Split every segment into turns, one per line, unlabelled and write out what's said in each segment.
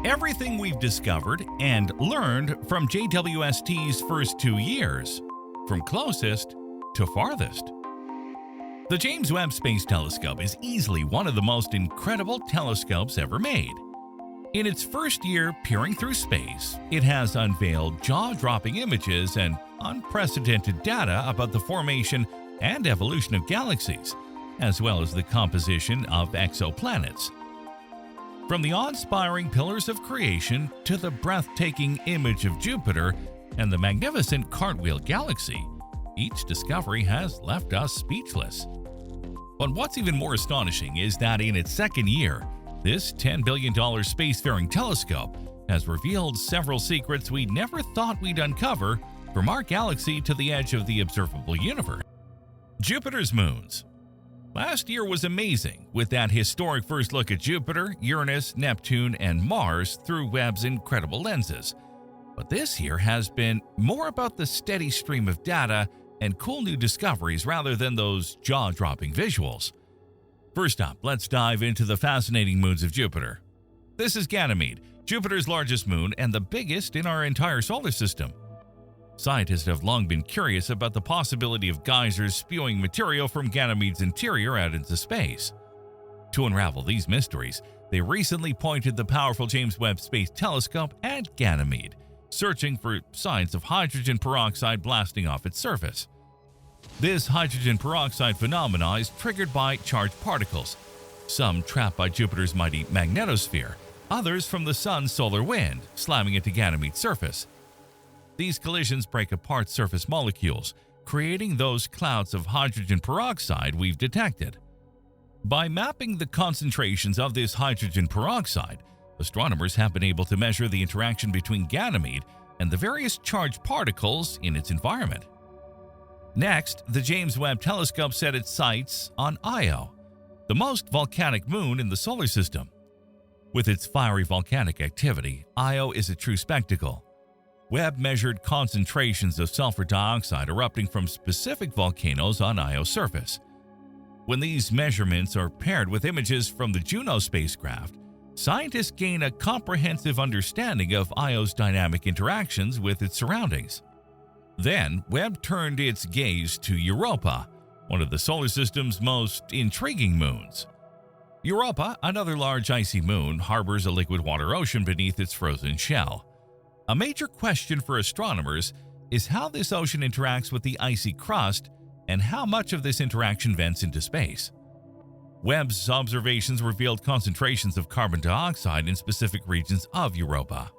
Everything we've discovered and learned from JWST's first 2 years, from closest to farthest. The James Webb Space Telescope is easily one of the most incredible telescopes ever made. In its first year peering through space, it has unveiled jaw-dropping images and unprecedented data about the formation and evolution of galaxies, as well as the composition of exoplanets. From the awe-inspiring pillars of creation to the breathtaking image of Jupiter and the magnificent Cartwheel Galaxy, each discovery has left us speechless. But what's even more astonishing is that in its second year, this $10 billion spacefaring telescope has revealed several secrets we never thought we'd uncover, from our galaxy to the edge of the observable universe. Jupiter's moons. Last year was amazing, with that historic first look at Jupiter, Uranus, Neptune, and Mars through Webb's incredible lenses. But this year has been more about the steady stream of data and cool new discoveries rather than those jaw-dropping visuals. First up, let's dive into the fascinating moons of Jupiter. This is Ganymede, Jupiter's largest moon and the biggest in our entire solar system. Scientists have long been curious about the possibility of geysers spewing material from Ganymede's interior out into space. To unravel these mysteries, they recently pointed the powerful James Webb Space Telescope at Ganymede, searching for signs of hydrogen peroxide blasting off its surface. This hydrogen peroxide phenomenon is triggered by charged particles, some trapped by Jupiter's mighty magnetosphere, others from the sun's solar wind, slamming into Ganymede's surface. These collisions break apart surface molecules, creating those clouds of hydrogen peroxide we've detected. By mapping the concentrations of this hydrogen peroxide, astronomers have been able to measure the interaction between Ganymede and the various charged particles in its environment. Next, the James Webb Telescope set its sights on Io, the most volcanic moon in the solar system. With its fiery volcanic activity, Io is a true spectacle. Webb measured concentrations of sulfur dioxide erupting from specific volcanoes on Io's surface. When these measurements are paired with images from the Juno spacecraft, scientists gain a comprehensive understanding of Io's dynamic interactions with its surroundings. Then, Webb turned its gaze to Europa, one of the solar system's most intriguing moons. Europa, another large icy moon, harbors a liquid water ocean beneath its frozen shell. A major question for astronomers is how this ocean interacts with the icy crust and how much of this interaction vents into space. Webb's observations revealed concentrations of carbon dioxide in specific regions of Europa.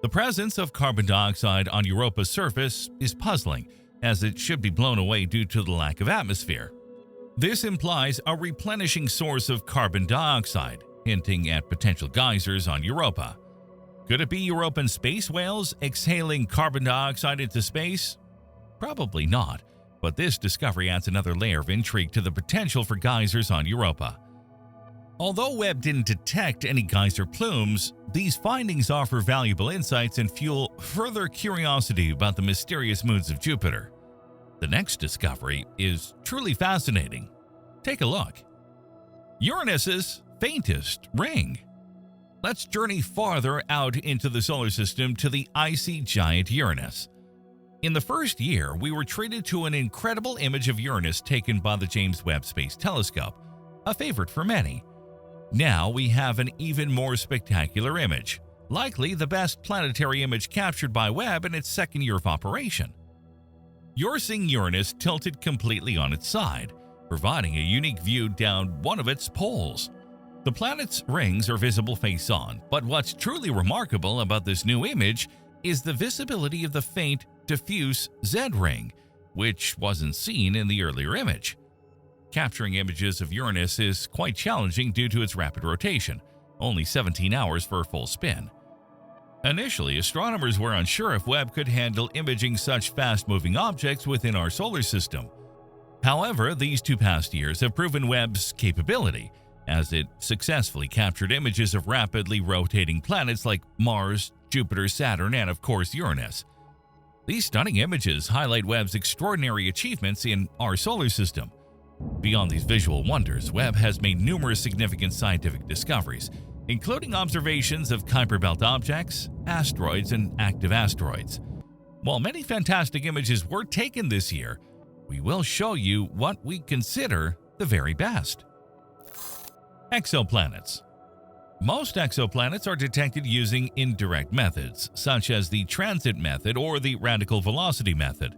The presence of carbon dioxide on Europa's surface is puzzling, as it should be blown away due to the lack of atmosphere. This implies a replenishing source of carbon dioxide, hinting at potential geysers on Europa. Could it be European space whales exhaling carbon dioxide into space? Probably not, but this discovery adds another layer of intrigue to the potential for geysers on Europa. Although Webb didn't detect any geyser plumes, these findings offer valuable insights and fuel further curiosity about the mysterious moons of Jupiter. The next discovery is truly fascinating. Take a look. Uranus's faintest ring. Let's journey farther out into the solar system to the icy giant Uranus. In the first year, we were treated to an incredible image of Uranus taken by the James Webb Space Telescope, a favorite for many. Now we have an even more spectacular image, likely the best planetary image captured by Webb in its second year of operation. You're seeing Uranus tilted completely on its side, providing a unique view down one of its poles. The planet's rings are visible face-on, but what's truly remarkable about this new image is the visibility of the faint, diffuse Z-ring, which wasn't seen in the earlier image. Capturing images of Uranus is quite challenging due to its rapid rotation, only 17 hours for a full spin. Initially, astronomers were unsure if Webb could handle imaging such fast-moving objects within our solar system. However, these 2 past years have proven Webb's capability, as it successfully captured images of rapidly rotating planets like Mars, Jupiter, Saturn, and of course Uranus. These stunning images highlight Webb's extraordinary achievements in our solar system. Beyond these visual wonders, Webb has made numerous significant scientific discoveries, including observations of Kuiper Belt objects, asteroids, and active asteroids. While many fantastic images were taken this year, we will show you what we consider the very best. Exoplanets. Most exoplanets are detected using indirect methods, such as the transit method or the radial velocity method.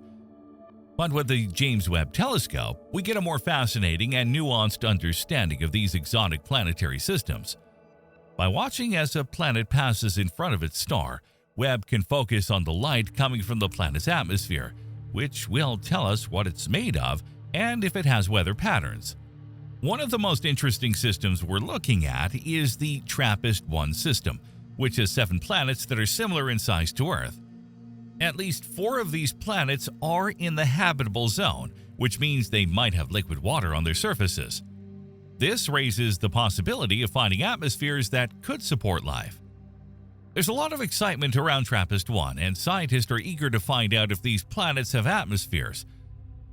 But with the James Webb Telescope, we get a more fascinating and nuanced understanding of these exotic planetary systems. By watching as a planet passes in front of its star, Webb can focus on the light coming from the planet's atmosphere, which will tell us what it's made of and if it has weather patterns. One of the most interesting systems we're looking at is the TRAPPIST-1 system, which has 7 planets that are similar in size to Earth. At least 4 of these planets are in the habitable zone, which means they might have liquid water on their surfaces. This raises the possibility of finding atmospheres that could support life. There's a lot of excitement around TRAPPIST-1, and scientists are eager to find out if these planets have atmospheres.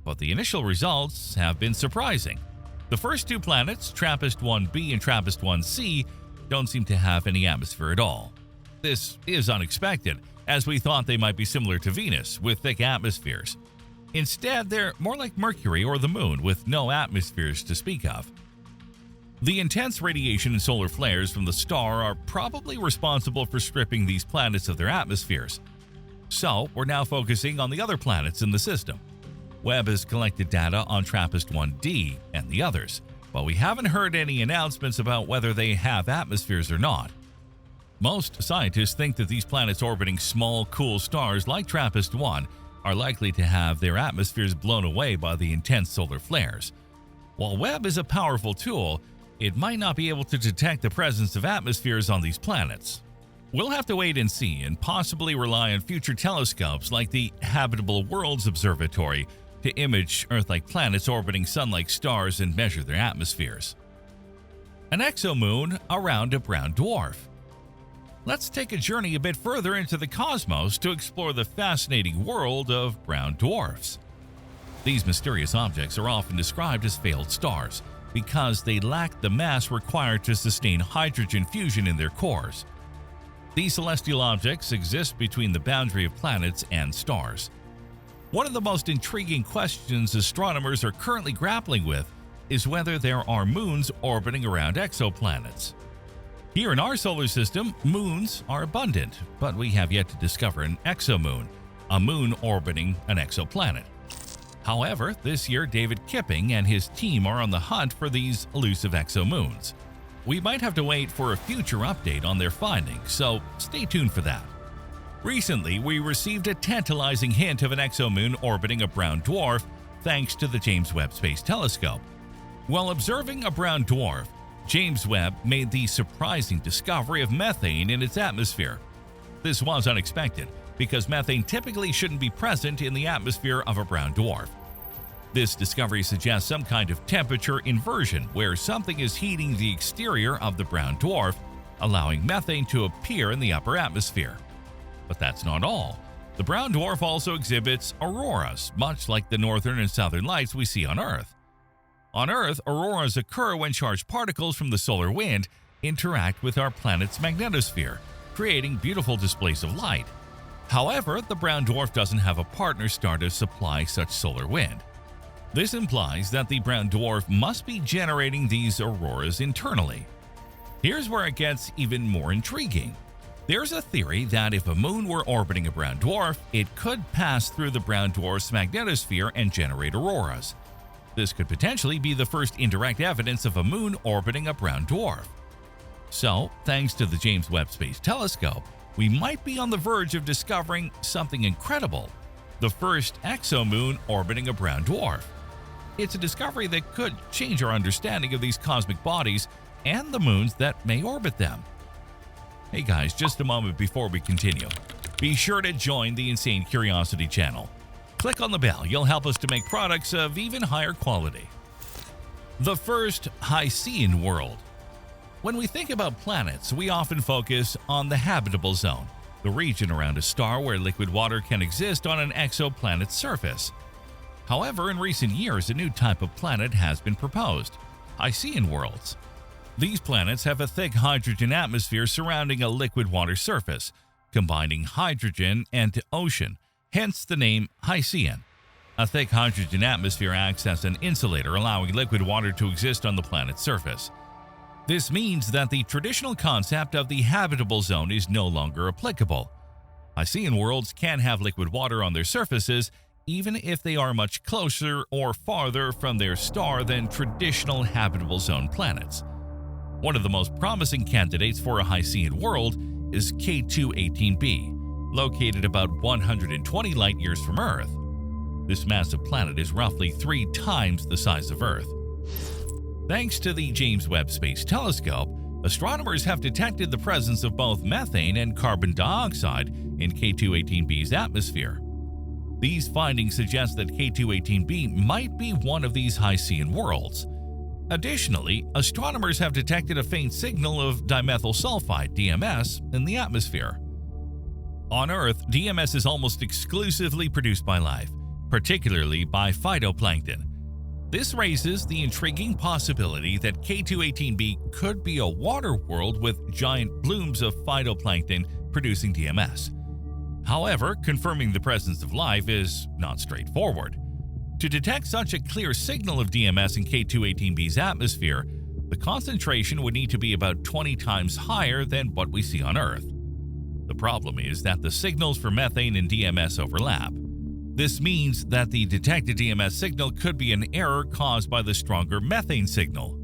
But the initial results have been surprising. The first 2 planets, TRAPPIST-1b and TRAPPIST-1c, don't seem to have any atmosphere at all. This is unexpected, as we thought they might be similar to Venus, with thick atmospheres. Instead, they're more like Mercury or the Moon, with no atmospheres to speak of. The intense radiation and solar flares from the star are probably responsible for stripping these planets of their atmospheres. So, we're now focusing on the other planets in the system. Webb has collected data on TRAPPIST-1d and the others, but we haven't heard any announcements about whether they have atmospheres or not. Most scientists think that these planets orbiting small, cool stars like TRAPPIST-1 are likely to have their atmospheres blown away by the intense solar flares. While Webb is a powerful tool, it might not be able to detect the presence of atmospheres on these planets. We'll have to wait and see, and possibly rely on future telescopes like the Habitable Worlds Observatory to image Earth-like planets orbiting Sun-like stars and measure their atmospheres. An exomoon around a brown dwarf. Let's take a journey a bit further into the cosmos to explore the fascinating world of brown dwarfs. These mysterious objects are often described as failed stars because they lack the mass required to sustain hydrogen fusion in their cores. These celestial objects exist between the boundary of planets and stars. One of the most intriguing questions astronomers are currently grappling with is whether there are moons orbiting around exoplanets. Here in our solar system, moons are abundant, but we have yet to discover an exomoon, a moon orbiting an exoplanet. However, this year David Kipping and his team are on the hunt for these elusive exomoons. We might have to wait for a future update on their findings, so stay tuned for that. Recently, we received a tantalizing hint of an exomoon orbiting a brown dwarf thanks to the James Webb Space Telescope. While observing a brown dwarf, James Webb made the surprising discovery of methane in its atmosphere. This was unexpected because methane typically shouldn't be present in the atmosphere of a brown dwarf. This discovery suggests some kind of temperature inversion where something is heating the exterior of the brown dwarf, allowing methane to appear in the upper atmosphere. But that's not all. The brown dwarf also exhibits auroras, much like the northern and southern lights we see on Earth. On Earth, auroras occur when charged particles from the solar wind interact with our planet's magnetosphere, creating beautiful displays of light. However, the brown dwarf doesn't have a partner star to supply such solar wind. This implies that the brown dwarf must be generating these auroras internally. Here's where it gets even more intriguing. There's a theory that if a moon were orbiting a brown dwarf, it could pass through the brown dwarf's magnetosphere and generate auroras. This could potentially be the first indirect evidence of a moon orbiting a brown dwarf. So, thanks to the James Webb Space Telescope, we might be on the verge of discovering something incredible: the first exomoon orbiting a brown dwarf. It's a discovery that could change our understanding of these cosmic bodies and the moons that may orbit them. Hey guys, just a moment before we continue. Be sure to join the Insane Curiosity channel. Click on the bell, you'll help us to make products of even higher quality. The first Hycean world. When we think about planets, we often focus on the habitable zone, the region around a star where liquid water can exist on an exoplanet's surface. However, in recent years, a new type of planet has been proposed: Hycean worlds. These planets have a thick hydrogen atmosphere surrounding a liquid water surface, combining hydrogen and ocean, hence the name Hycean. A thick hydrogen atmosphere acts as an insulator, allowing liquid water to exist on the planet's surface. This means that the traditional concept of the habitable zone is no longer applicable. Hycean worlds can have liquid water on their surfaces, even if they are much closer or farther from their star than traditional habitable zone planets. One of the most promising candidates for a Hycean world is K2-18b, located about 120 light-years from Earth. This massive planet is roughly 3 times the size of Earth. Thanks to the James Webb Space Telescope, astronomers have detected the presence of both methane and carbon dioxide in K2-18b's atmosphere. These findings suggest that K2-18b might be one of these Hycean worlds. Additionally, astronomers have detected a faint signal of dimethyl sulfide, DMS, in the atmosphere. On Earth, DMS is almost exclusively produced by life, particularly by phytoplankton. This raises the intriguing possibility that K2-18b could be a water world with giant blooms of phytoplankton producing DMS. However, confirming the presence of life is not straightforward. To detect such a clear signal of DMS in K2-18b's atmosphere, the concentration would need to be about 20 times higher than what we see on Earth. The problem is that the signals for methane and DMS overlap. This means that the detected DMS signal could be an error caused by the stronger methane signal.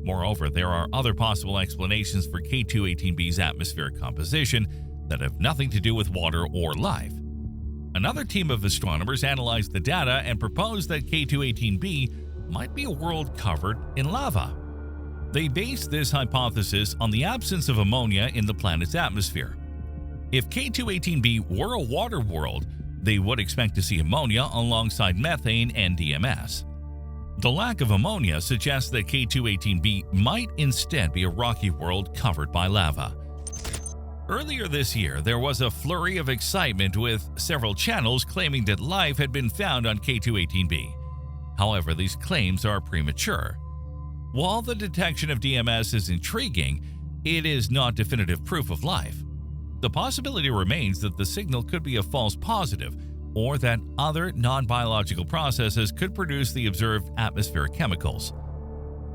Moreover, there are other possible explanations for K2-18b's atmospheric composition that have nothing to do with water or life. Another team of astronomers analyzed the data and proposed that K2-18b might be a world covered in lava. They based this hypothesis on the absence of ammonia in the planet's atmosphere. If K2-18b were a water world, they would expect to see ammonia alongside methane and DMS. The lack of ammonia suggests that K2-18b might instead be a rocky world covered by lava. Earlier this year, there was a flurry of excitement with several channels claiming that life had been found on K2-18b. However, these claims are premature. While the detection of DMS is intriguing, it is not definitive proof of life. The possibility remains that the signal could be a false positive, or that other non-biological processes could produce the observed atmospheric chemicals.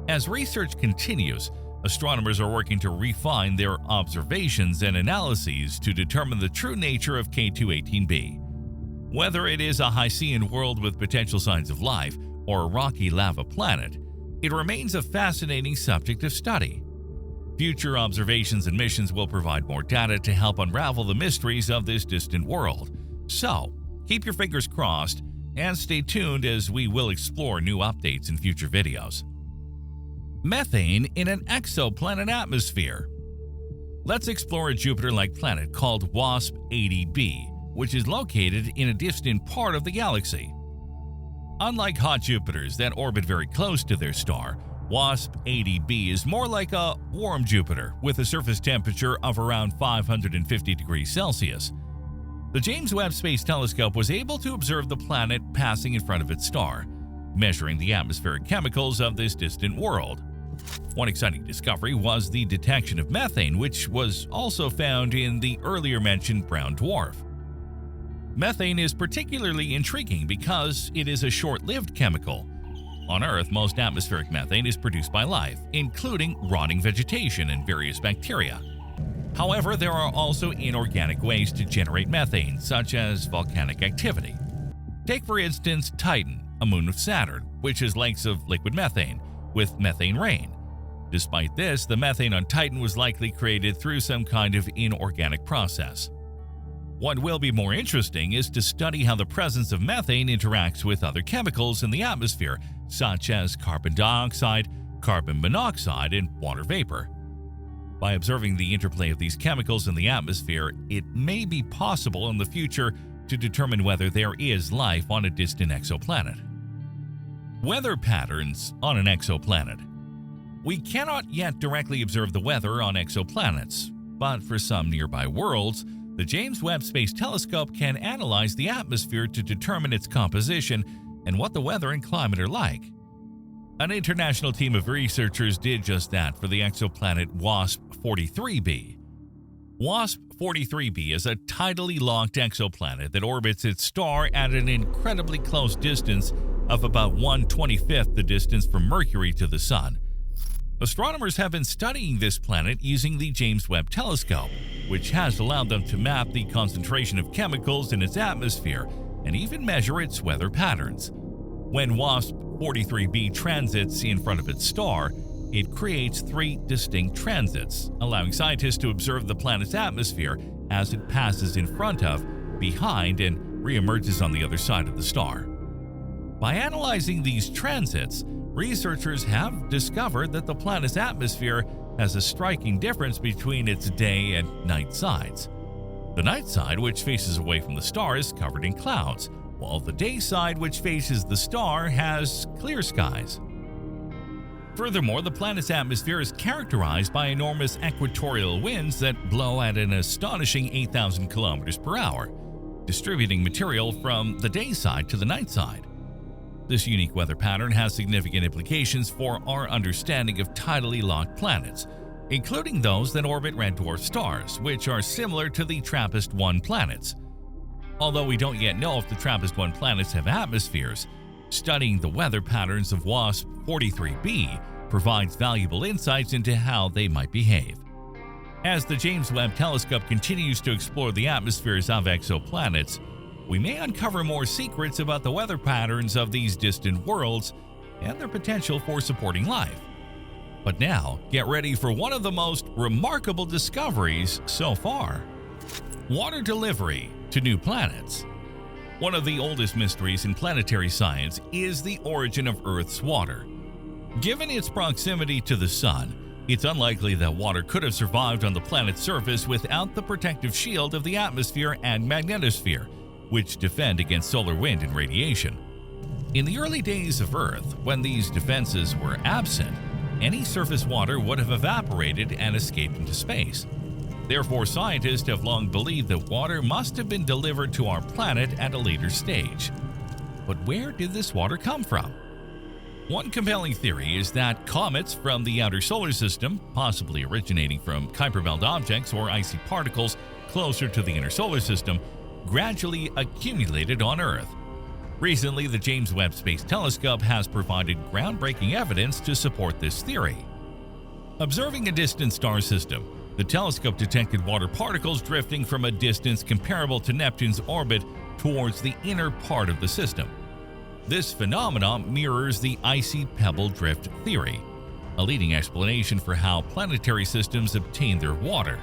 As research continues, astronomers are working to refine their observations and analyses to determine the true nature of K2-18b. Whether it is a Hycean world with potential signs of life or a rocky lava planet, it remains a fascinating subject of study. Future observations and missions will provide more data to help unravel the mysteries of this distant world. So, keep your fingers crossed and stay tuned as we will explore new updates in future videos. Methane in an exoplanet atmosphere. Let's explore a Jupiter-like planet called WASP 80b, which is located in a distant part of the galaxy. Unlike hot Jupiters that orbit very close to their star, WASP 80b is more like a warm Jupiter with a surface temperature of around 550 degrees Celsius. The James Webb Space Telescope was able to observe the planet passing in front of its star, measuring the atmospheric chemicals of this distant world. One exciting discovery was the detection of methane, which was also found in the earlier mentioned brown dwarf. Methane is particularly intriguing because it is a short-lived chemical. On Earth, most atmospheric methane is produced by life, including rotting vegetation and various bacteria. However, there are also inorganic ways to generate methane, such as volcanic activity. Take, for instance, Titan, a moon of Saturn, which has lakes of liquid methane, with methane rain. Despite this, the methane on Titan was likely created through some kind of inorganic process. What will be more interesting is to study how the presence of methane interacts with other chemicals in the atmosphere, such as carbon dioxide, carbon monoxide, and water vapor. By observing the interplay of these chemicals in the atmosphere, it may be possible in the future to determine whether there is life on a distant exoplanet. Weather patterns on an exoplanet. We cannot yet directly observe the weather on exoplanets, but for some nearby worlds, the James Webb Space Telescope can analyze the atmosphere to determine its composition and what the weather and climate are like. An international team of researchers did just that for the exoplanet WASP-43b. WASP-43b is a tidally locked exoplanet that orbits its star at an incredibly close distance of about 1/25th the distance from Mercury to the Sun. Astronomers have been studying this planet using the James Webb Telescope, which has allowed them to map the concentration of chemicals in its atmosphere and even measure its weather patterns. When WASP-43b transits in front of its star, it creates 3 distinct transits, allowing scientists to observe the planet's atmosphere as it passes in front of, behind, and reemerges on the other side of the star. By analyzing these transits, researchers have discovered that the planet's atmosphere has a striking difference between its day and night sides. The night side, which faces away from the star, is covered in clouds, while the day side, which faces the star, has clear skies. Furthermore, the planet's atmosphere is characterized by enormous equatorial winds that blow at an astonishing 8,000 kilometers per hour, distributing material from the day side to the night side. This unique weather pattern has significant implications for our understanding of tidally locked planets, including those that orbit red dwarf stars, which are similar to the TRAPPIST-1 planets. Although we don't yet know if the TRAPPIST-1 planets have atmospheres, studying the weather patterns of WASP-43b provides valuable insights into how they might behave. As the James Webb Telescope continues to explore the atmospheres of exoplanets, we may uncover more secrets about the weather patterns of these distant worlds and their potential for supporting life. But now, get ready for one of the most remarkable discoveries so far: water delivery to new planets. One of the oldest mysteries in planetary science is the origin of Earth's water. Given its proximity to the Sun, it's unlikely that water could have survived on the planet's surface without the protective shield of the atmosphere and magnetosphere, which defend against solar wind and radiation. In the early days of Earth, when these defenses were absent, any surface water would have evaporated and escaped into space. Therefore, scientists have long believed that water must have been delivered to our planet at a later stage. But where did this water come from? One compelling theory is that comets from the outer solar system, possibly originating from Kuiper Belt objects or icy particles closer to the inner solar system, gradually accumulated on Earth. Recently, the James Webb Space Telescope has provided groundbreaking evidence to support this theory. Observing a distant star system, the telescope detected water particles drifting from a distance comparable to Neptune's orbit towards the inner part of the system. This phenomenon mirrors the icy pebble drift theory, a leading explanation for how planetary systems obtain their water.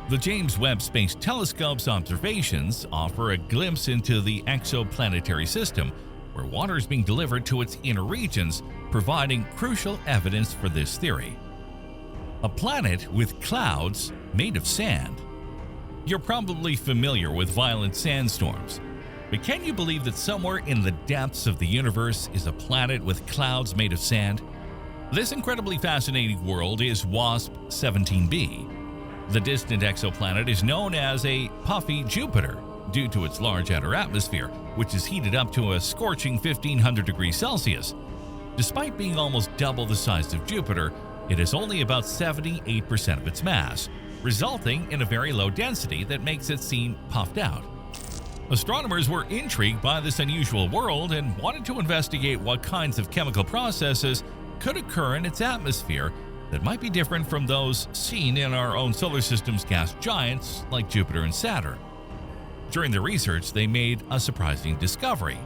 The James Webb Space Telescope's observations offer a glimpse into the exoplanetary system, where water is being delivered to its inner regions, providing crucial evidence for this theory. A planet with clouds made of sand. You're probably familiar with violent sandstorms, but can you believe that somewhere in the depths of the universe is a planet with clouds made of sand? This incredibly fascinating world is WASP-17b. The distant exoplanet is known as a puffy Jupiter due to its large outer atmosphere, which is heated up to a scorching 1,500 degrees Celsius. Despite being almost double the size of Jupiter, it is only about 78% of its mass, resulting in a very low density that makes it seem puffed out. Astronomers were intrigued by this unusual world and wanted to investigate what kinds of chemical processes could occur in its atmosphere that might be different from those seen in our own solar system's gas giants like Jupiter and Saturn. During their research, they made a surprising discovery: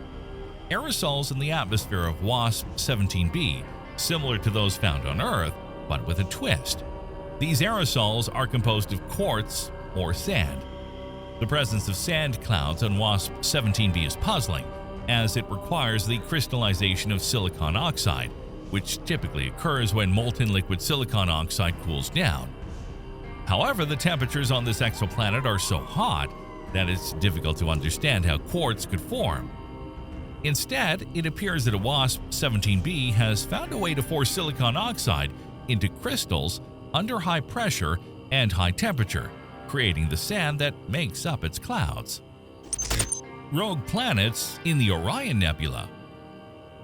aerosols in the atmosphere of WASP-17b, similar to those found on Earth, but with a twist. These aerosols are composed of quartz or sand. The presence of sand clouds on WASP-17b is puzzling, as it requires the crystallization of silicon oxide, which typically occurs when molten liquid silicon oxide cools down. However, the temperatures on this exoplanet are so hot that it's difficult to understand how quartz could form. Instead, it appears that a WASP-17b has found a way to force silicon oxide into crystals under high pressure and high temperature, creating the sand that makes up its clouds. Rogue planets in the Orion Nebula.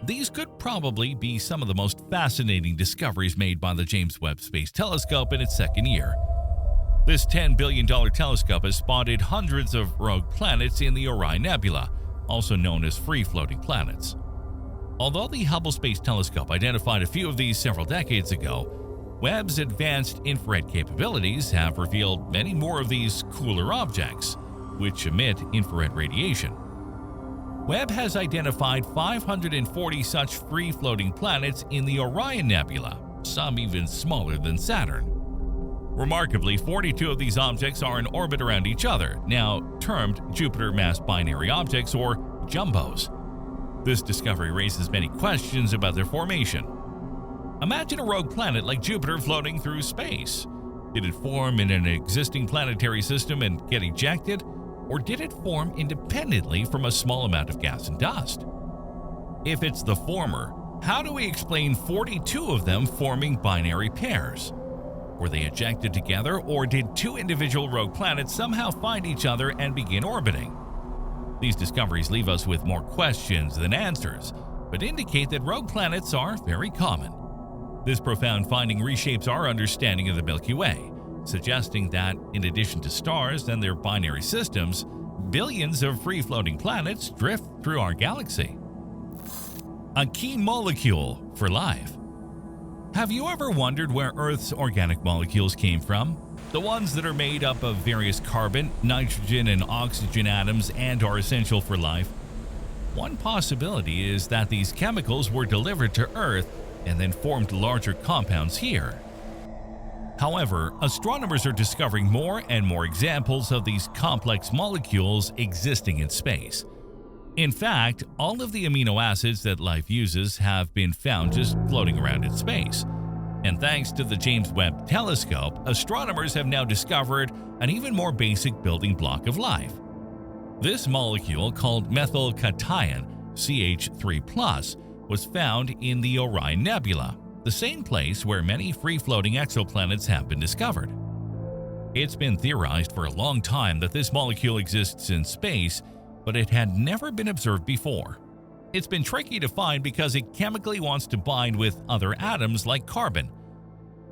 these could probably be some of the most fascinating discoveries made by the James Webb Space Telescope in its second year. This $10 billion telescope has spotted hundreds of rogue planets in the Orion Nebula, also known as free-floating planets. Although the Hubble Space Telescope identified a few of these several decades ago, Webb's advanced infrared capabilities have revealed many more of these cooler objects, which emit infrared radiation. Webb has identified 540 such free-floating planets in the Orion Nebula, some even smaller than Saturn. Remarkably, 42 of these objects are in orbit around each other, now termed Jupiter mass binary objects or jumbos. This discovery raises many questions about their formation. Imagine a rogue planet like Jupiter floating through space. Did it form in an existing planetary system and get ejected? Or did it form independently from a small amount of gas and dust? If it's the former, how do we explain 42 of them forming binary pairs? Were they ejected together, or did two individual rogue planets somehow find each other and begin orbiting? These discoveries leave us with more questions than answers, but indicate that rogue planets are very common. This profound finding reshapes our understanding of the Milky Way, suggesting that, in addition to stars and their binary systems, billions of free-floating planets drift through our galaxy. A key molecule for life. Have you ever wondered where Earth's organic molecules came from? The ones that are made up of various carbon, nitrogen, and oxygen atoms and are essential for life? One possibility is that these chemicals were delivered to Earth and then formed larger compounds here. However, astronomers are discovering more and more examples of these complex molecules existing in space. In fact, all of the amino acids that life uses have been found just floating around in space. And thanks to the James Webb Telescope, astronomers have now discovered an even more basic building block of life. This molecule, called methylcation CH3+, was found in the Orion Nebula, the same place where many free-floating exoplanets have been discovered. It's been theorized for a long time that this molecule exists in space, but it had never been observed before. It's been tricky to find because it chemically wants to bind with other atoms like carbon.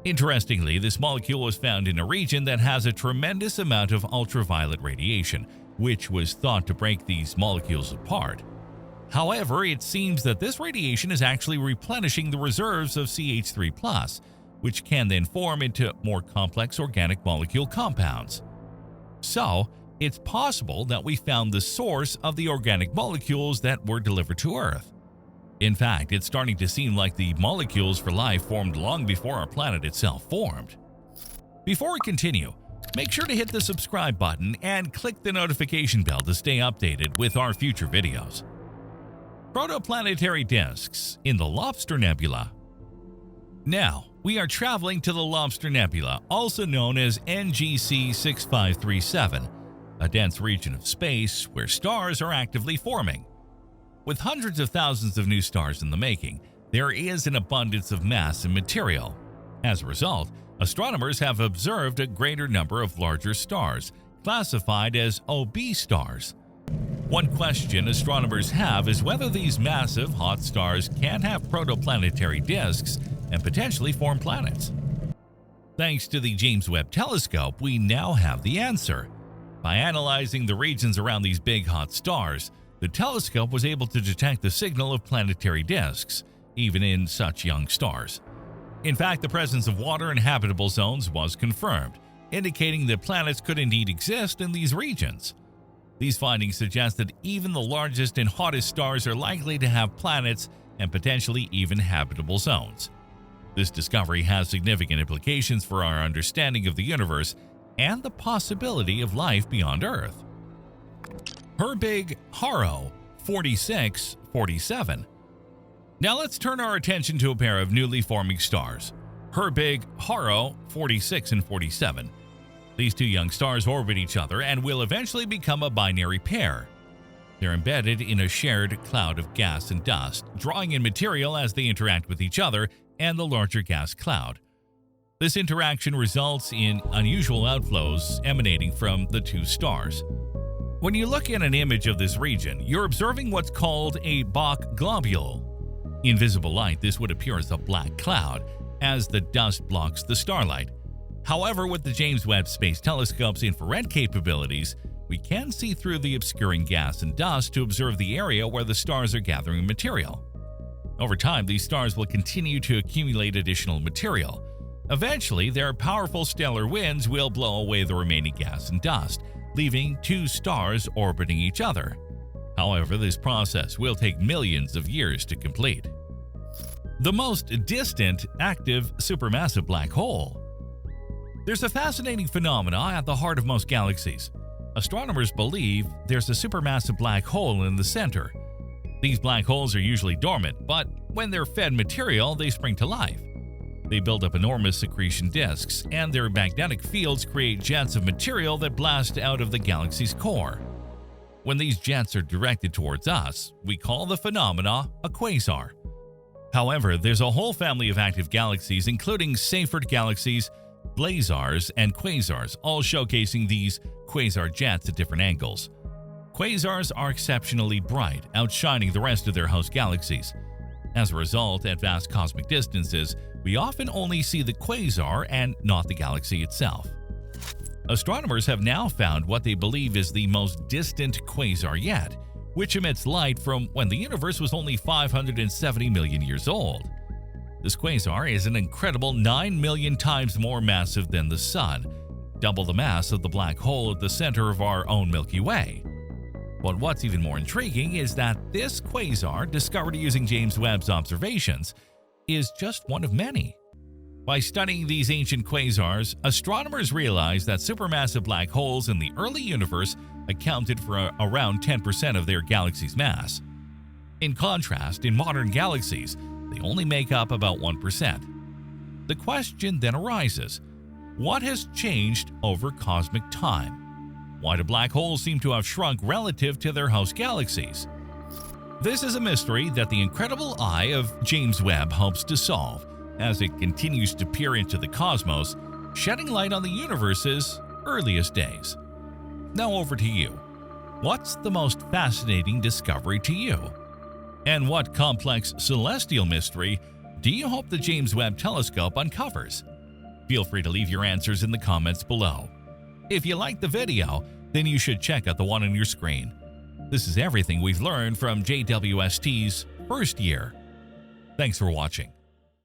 Interestingly, this molecule was found in a region that has a tremendous amount of ultraviolet radiation, which was thought to break these molecules apart. However, it seems that this radiation is actually replenishing the reserves of CH3+, which can then form into more complex organic molecule compounds. So, it's possible that we found the source of the organic molecules that were delivered to Earth. In fact, it's starting to seem like the molecules for life formed long before our planet itself formed. Before we continue, make sure to hit the subscribe button and click the notification bell to stay updated with our future videos. Protoplanetary disks in the Lobster Nebula. Now, we are traveling to the Lobster Nebula, also known as NGC 6537, a dense region of space where stars are actively forming. With hundreds of thousands of new stars in the making, there is an abundance of mass and material. As a result, astronomers have observed a greater number of larger stars, classified as OB stars. One question astronomers have is whether these massive hot stars can have protoplanetary disks and potentially form planets. Thanks to the James Webb Telescope, we now have the answer. By analyzing the regions around these big hot stars, the telescope was able to detect the signal of planetary disks, even in such young stars. In fact, the presence of water and habitable zones was confirmed, indicating that planets could indeed exist in these regions. These findings suggest that even the largest and hottest stars are likely to have planets and potentially even habitable zones. This discovery has significant implications for our understanding of the universe and the possibility of life beyond Earth. Herbig-Haro 4647. Now let's turn our attention to a pair of newly forming stars, Herbig-Haro 46 and 47. These two young stars orbit each other and will eventually become a binary pair. They're embedded in a shared cloud of gas and dust, drawing in material as they interact with each other and the larger gas cloud. This interaction results in unusual outflows emanating from the two stars. When you look at an image of this region, you're observing what's called a Bok globule. In visible light, this would appear as a black cloud, as the dust blocks the starlight. However, with the James Webb Space Telescope's infrared capabilities, we can see through the obscuring gas and dust to observe the area where the stars are gathering material. Over time, these stars will continue to accumulate additional material. Eventually, their powerful stellar winds will blow away the remaining gas and dust, leaving two stars orbiting each other. However, this process will take millions of years to complete. The most distant active supermassive black hole. There's a fascinating phenomenon at the heart of most galaxies. Astronomers believe there's a supermassive black hole in the center. These black holes are usually dormant, but when they're fed material, they spring to life. They build up enormous accretion disks, and their magnetic fields create jets of material that blast out of the galaxy's core. When these jets are directed towards us, we call the phenomena a quasar. However, there's a whole family of active galaxies, including Seyfert galaxies, blazars, and quasars, all showcasing these quasar jets at different angles. Quasars are exceptionally bright, outshining the rest of their host galaxies. As a result, at vast cosmic distances, we often only see the quasar and not the galaxy itself. Astronomers have now found what they believe is the most distant quasar yet, which emits light from when the universe was only 570 million years old. This quasar is an incredible 9 million times more massive than the Sun, double the mass of the black hole at the center of our own Milky Way. But what's even more intriguing is that this quasar, discovered using James Webb's observations, is just one of many. By studying these ancient quasars, astronomers realized that supermassive black holes in the early universe accounted for around 10% of their galaxy's mass. In contrast, in modern galaxies, they only make up about 1%. The question then arises, what has changed over cosmic time? Why do black holes seem to have shrunk relative to their host galaxies? This is a mystery that the incredible eye of James Webb hopes to solve as it continues to peer into the cosmos, shedding light on the universe's earliest days. Now over to you. What's the most fascinating discovery to you? And what complex celestial mystery do you hope the James Webb Telescope uncovers? Feel free to leave your answers in the comments below. If you liked the video, then you should check out the one on your screen. This is everything we've learned from JWST's first year. Thanks for watching.